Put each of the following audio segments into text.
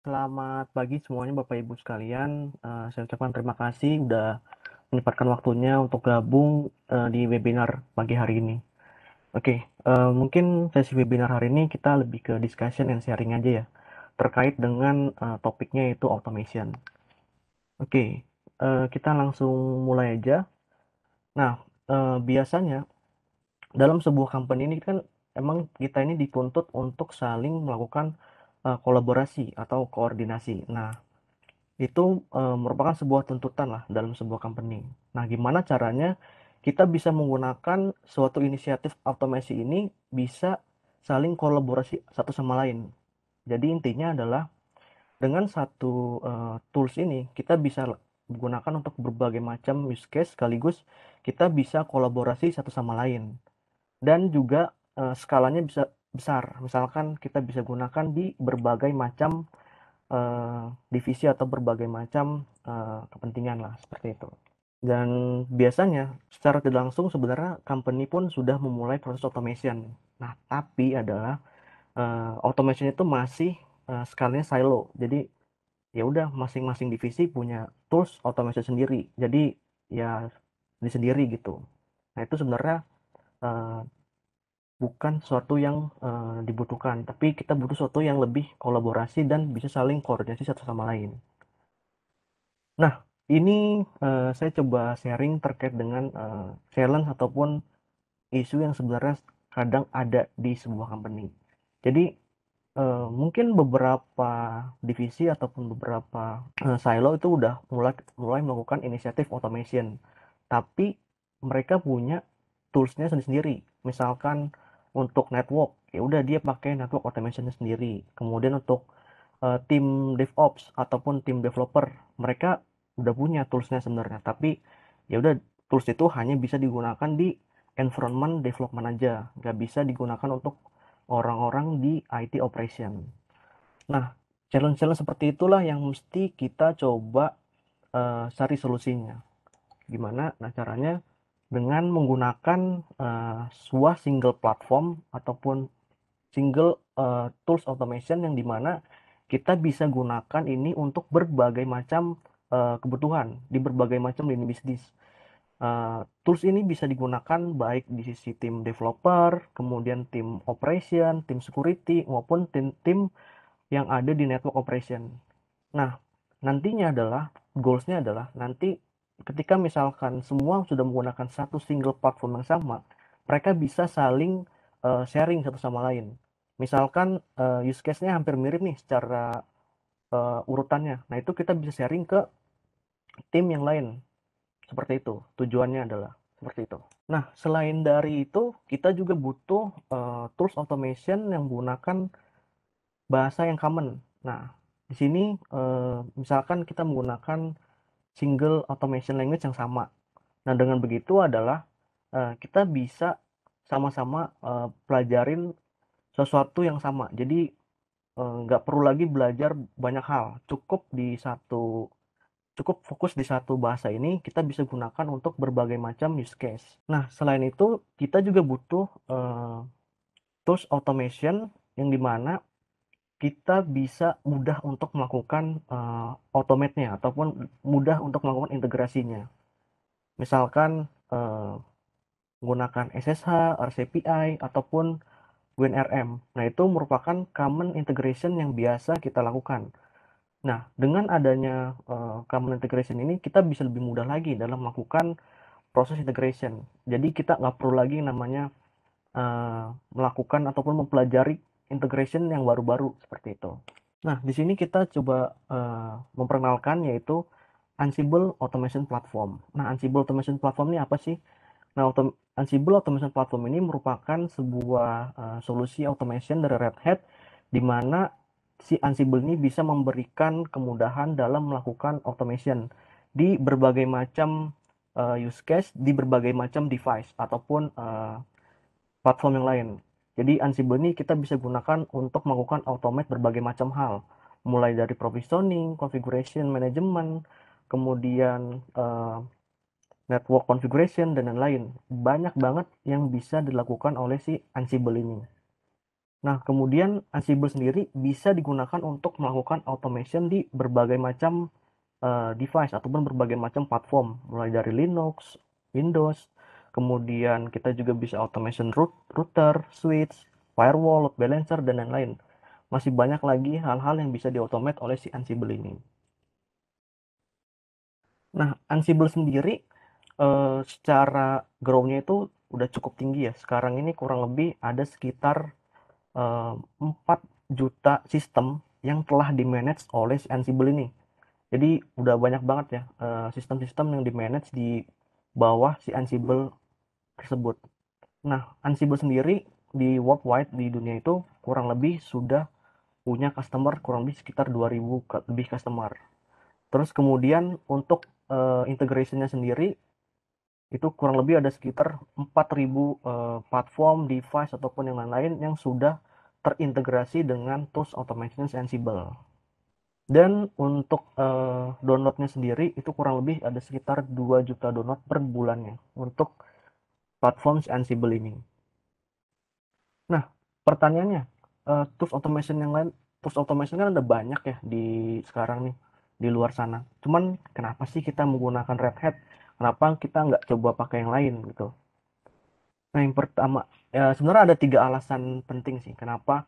Selamat pagi semuanya Bapak Ibu sekalian. Saya ucapkan terima kasih udah menyempatkan waktunya untuk gabung di webinar pagi hari ini. Oke, mungkin sesi webinar hari ini kita lebih ke discussion and sharing aja ya, terkait dengan topiknya yaitu automation. Oke, kita langsung mulai aja. Nah, biasanya dalam sebuah company ini kan emang kita ini dituntut untuk saling melakukan kolaborasi atau koordinasi. Nah, itu merupakan sebuah tuntutan lah dalam sebuah company. Nah, gimana caranya kita bisa menggunakan suatu inisiatif automasi ini bisa saling kolaborasi satu sama lain. Jadi intinya adalah dengan satu tools ini kita bisa menggunakan untuk berbagai macam use case sekaligus kita bisa kolaborasi satu sama lain dan juga skalanya bisa besar. Misalkan kita bisa gunakan di berbagai macam divisi atau berbagai macam kepentingan lah seperti itu. Dan biasanya secara tidak langsung sebenarnya company pun sudah memulai proses automation. Nah, tapi adalah automation itu masih skalanya silo. Jadi ya udah masing-masing divisi punya tools automation sendiri. Jadi ya di sendiri gitu. Nah, itu sebenarnya eh, bukan sesuatu yang dibutuhkan, tapi kita butuh sesuatu yang lebih kolaborasi dan bisa saling koordinasi satu sama lain. Nah, ini saya coba sharing terkait dengan challenge ataupun isu yang sebenarnya kadang ada di sebuah company. Jadi mungkin beberapa divisi ataupun beberapa silo itu udah mulai mulai melakukan inisiatif automation, tapi mereka punya toolsnya sendiri. Misalkan untuk network, ya udah dia pakai network automationnya sendiri. Kemudian untuk tim DevOps ataupun tim developer, mereka udah punya toolsnya sebenarnya, tapi ya udah tools itu hanya bisa digunakan di environment development aja, nggak bisa digunakan untuk orang-orang di IT operation. Nah, challenge-challenge seperti itulah yang mesti kita coba cari solusinya. Gimana? Nah, caranya dengan menggunakan sebuah single platform ataupun single tools automation yang dimana kita bisa gunakan ini untuk berbagai macam kebutuhan di berbagai macam lini bisnis. Tools ini bisa digunakan baik di sisi tim developer, kemudian tim operation, tim security, maupun tim-tim yang ada di network operation. Nah, nantinya adalah goals-nya adalah nanti ketika misalkan semua sudah menggunakan satu single platform yang sama, mereka bisa saling sharing satu sama lain. Misalkan use case-nya hampir mirip nih secara urutannya. Nah, itu kita bisa sharing ke tim yang lain. Seperti itu. Tujuannya adalah seperti itu. Nah, selain dari itu, kita juga butuh tools automation yang menggunakan bahasa yang common. Nah, di sini misalkan kita menggunakan single automation language yang sama. Nah, dengan begitu adalah kita bisa sama-sama pelajarin sesuatu yang sama. Jadi nggak perlu lagi belajar banyak hal. Cukup fokus di satu bahasa ini kita bisa gunakan untuk berbagai macam use case. Nah, selain itu kita juga butuh tools automation yang dimana kita bisa mudah untuk melakukan automate-nya ataupun mudah untuk melakukan integrasinya. Misalkan menggunakan SSH, RCPI, ataupun WinRM. Nah, itu merupakan common integration yang biasa kita lakukan. Nah, dengan adanya common integration ini, kita bisa lebih mudah lagi dalam melakukan proses integration. Jadi, kita nggak perlu lagi namanya melakukan ataupun mempelajari integration yang baru-baru seperti itu. Nah, di sini kita coba memperkenalkan yaitu Ansible Automation Platform. Nah, Ansible Automation Platform ini apa sih? Nah, Ansible Automation Platform ini merupakan sebuah solusi automation dari Red Hat di mana si Ansible ini bisa memberikan kemudahan dalam melakukan automation di berbagai macam use case, di berbagai macam device ataupun platform yang lain. Jadi Ansible ini kita bisa gunakan untuk melakukan automate berbagai macam hal, mulai dari provisioning, configuration, management, kemudian network configuration dan lain-lain. Banyak banget yang bisa dilakukan oleh si Ansible ini. Nah, kemudian Ansible sendiri bisa digunakan untuk melakukan automation di berbagai macam device ataupun berbagai macam platform, mulai dari Linux, Windows, kemudian kita juga bisa automation router, switch, firewall, load balancer, dan lain-lain. Masih banyak lagi hal-hal yang bisa diautomate oleh si Ansible ini. Nah, Ansible sendiri secara grow-nya itu udah cukup tinggi ya. Sekarang ini kurang lebih ada sekitar 4 juta sistem yang telah di-manage oleh si Ansible ini. Jadi udah banyak banget ya sistem-sistem yang di-manage di bawah si Ansible tersebut. Nah, Ansible sendiri di worldwide di dunia itu kurang lebih sudah punya customer kurang lebih sekitar 2000 lebih customer. Terus kemudian untuk integration-nya sendiri itu kurang lebih ada sekitar 4.000 platform, device ataupun yang lain-lain yang sudah terintegrasi dengan tools automation Ansible. Dan untuk downloadnya sendiri itu kurang lebih ada sekitar 2 juta download per bulannya untuk platform Ansible ini. Nah, pertanyaannya, tools automation yang lain, tools automation kan ada banyak ya di sekarang nih di luar sana. Cuman kenapa sih kita menggunakan Red Hat? Kenapa kita nggak coba pakai yang lain gitu? Nah, yang pertama, sebenarnya ada 3 alasan penting sih kenapa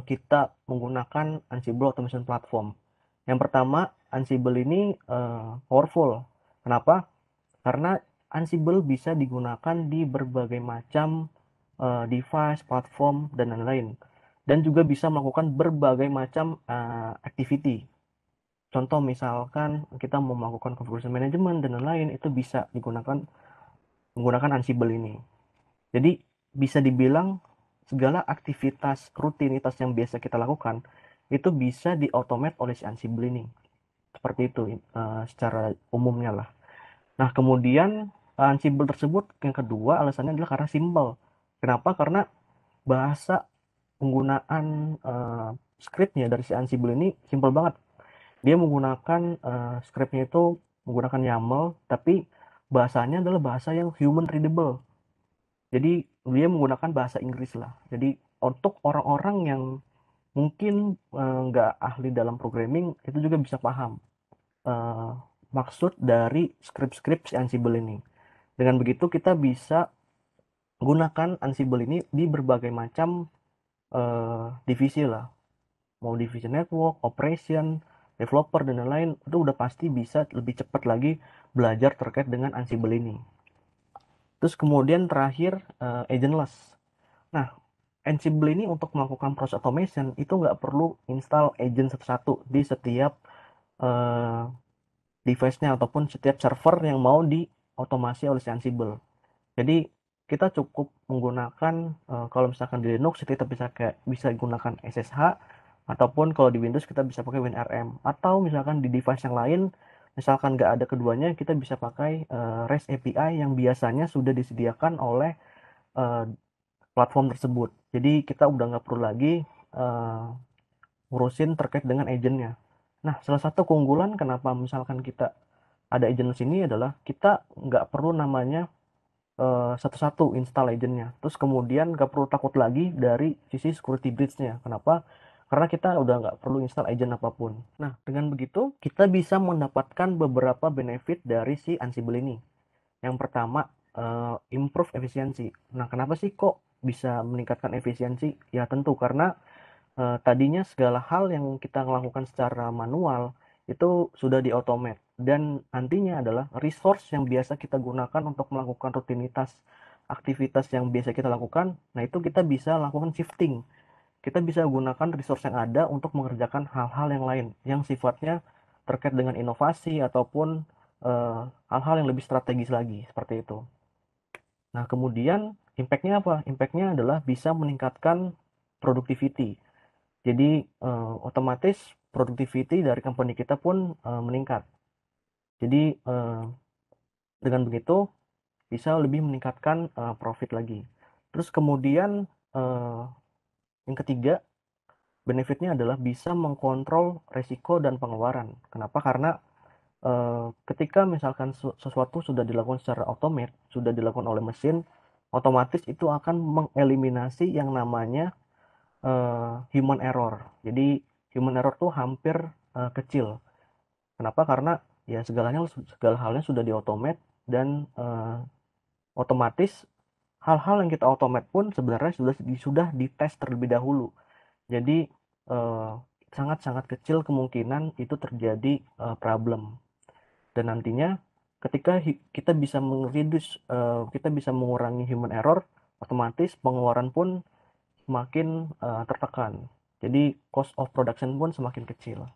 kita menggunakan Ansible Automation Platform. Yang pertama, Ansible ini powerful. Kenapa? Karena Ansible bisa digunakan di berbagai macam device, platform, dan lain-lain. Dan juga bisa melakukan berbagai macam activity. Contoh misalkan kita mau melakukan configuration management dan lain-lain, itu bisa digunakan menggunakan Ansible ini. Jadi bisa dibilang segala aktivitas rutinitas yang biasa kita lakukan itu bisa diautomate oleh si Ansible ini. Seperti itu secara umumnya lah. Nah, kemudian Ansible tersebut yang kedua alasannya adalah karena simple. Kenapa? Karena bahasa penggunaan scriptnya dari si Ansible ini simple banget. Dia menggunakan scriptnya itu menggunakan YAML, tapi bahasanya adalah bahasa yang human readable. Jadi dia menggunakan bahasa Inggris lah. Jadi untuk orang-orang yang mungkin nggak ahli dalam programming itu juga bisa paham eh, maksud dari script-script si Ansible ini. Dengan begitu kita bisa gunakan Ansible ini di berbagai macam divisi lah. Mau divisi network, operation, developer dan lain-lain itu udah pasti bisa lebih cepat lagi belajar terkait dengan Ansible ini. Terus kemudian terakhir agentless. Nah, Ansible ini untuk melakukan proses automation itu nggak perlu install agent satu-satu di setiap uh, device-nya ataupun setiap server yang mau diotomasi oleh si Ansible. Jadi kita cukup menggunakan kalau misalkan di Linux kita bisa kayak bisa gunakan SSH ataupun kalau di Windows kita bisa pakai WinRM atau misalkan di device yang lain misalkan nggak ada keduanya kita bisa pakai REST API yang biasanya sudah disediakan oleh uh, platform tersebut. Jadi kita udah nggak perlu lagi uh, ngurusin terkait dengan agentnya. Nah, salah satu keunggulan kenapa misalkan kita ada agent sini adalah kita nggak perlu namanya satu-satu install agentnya. Terus kemudian nggak perlu takut lagi dari sisi security breach-nya. Kenapa? Karena kita udah nggak perlu install agent apapun. Nah, dengan begitu kita bisa mendapatkan beberapa benefit dari si Ansible ini. Yang pertama, improve efisiensi. Nah, kenapa sih kok bisa meningkatkan efisiensi? Ya tentu karena tadinya segala hal yang kita lakukan secara manual itu sudah diautomate dan nantinya adalah resource yang biasa kita gunakan untuk melakukan rutinitas aktivitas yang biasa kita lakukan. Nah, itu kita bisa lakukan shifting. Kita bisa gunakan resource yang ada untuk mengerjakan hal-hal yang lain yang sifatnya terkait dengan inovasi ataupun hal-hal yang lebih strategis lagi seperti itu. Nah, kemudian impact-nya apa? Impact-nya adalah bisa meningkatkan productivity. Jadi otomatis productivity dari company kita pun meningkat. Jadi dengan begitu bisa lebih meningkatkan profit lagi. Terus kemudian eh, yang ketiga benefitnya adalah bisa mengkontrol resiko dan pengeluaran. Kenapa? Karena ketika misalkan sesuatu sudah dilakukan secara otomat, sudah dilakukan oleh mesin, otomatis itu akan mengeliminasi yang namanya human error. Jadi human error tuh hampir kecil. Kenapa? Karena ya segala halnya sudah diautomate dan otomatis hal-hal yang kita automate pun sebenarnya sudah dites terlebih dahulu. Jadi eh, sangat-sangat kecil kemungkinan itu terjadi problem. Dan nantinya ketika kita bisa kita bisa mengurangi human error, otomatis pengeluaran pun semakin tertekan. Jadi cost of production pun semakin kecil.